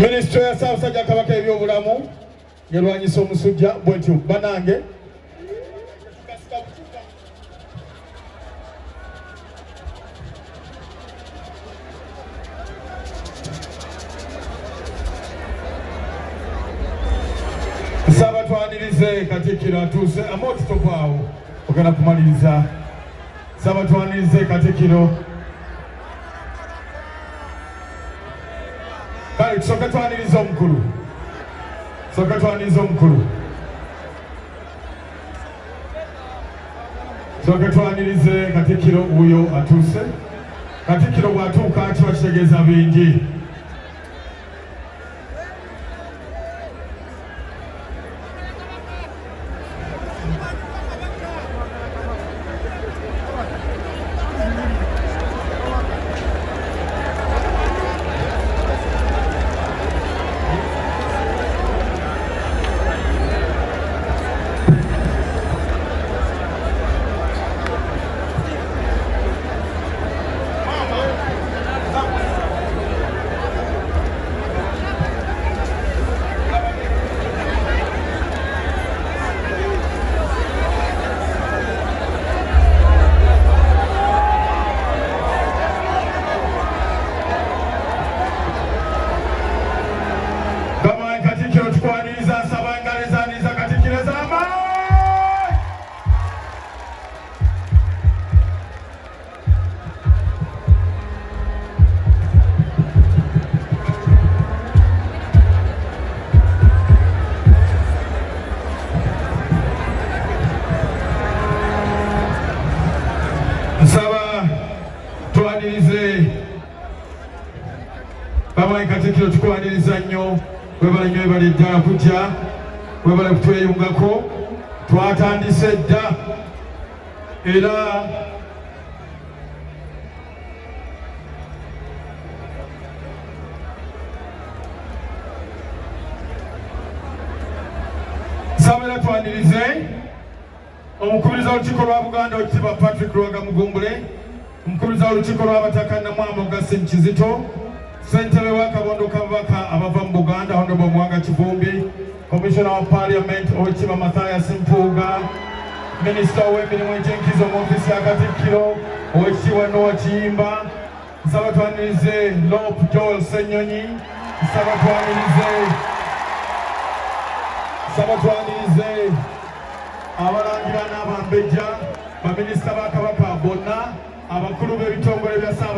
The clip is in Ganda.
Ministry ya Ssaabasajja Kabaka ebyobulamu yalwanyisa omusujja bwetyo banange Ssabatwanirize Katikkiro atuuse amoti topaawo ogenda kumaliriza. Ssabatwanirize Katikkiro kale tusooke twanirize omukulu. Sooke twanirize omukulu. Sooke twanirize Katikkiro uyo atuuse. Katikkiro bw'atuuka kiba kitegeeza bingi. Katikkiro tukwaniriza nnyo webale nnyo webale ddala kujja webale kutweyungako twatandise dda era nsabira twanirize omukubiriza w'olukiiko lwa Buganda Oweekitiibwa Patrick Luwaga Mugumbule, omukubiriza w'olukiiko lw'abatakana Namwama Augustine Kizito, Ssentebe wa Kabondo Kabaka abava mu Buganda Honorable Mwanga Kivumbi, Commissioner of Parliament Oweekitiibwa Mathias Mpuuga, Minister w'emirimu egy'enkizo mu ofiisi ya Katikkiro Oweekitiibwa Noah Kiyimba, nsaba twanirize Lop Joel Ssenyonyi, nsaba twanirize abalangira n'abambejja, baminisita ba Kabaka bonna, abakulu b'ebitongole bya Ssaabasajja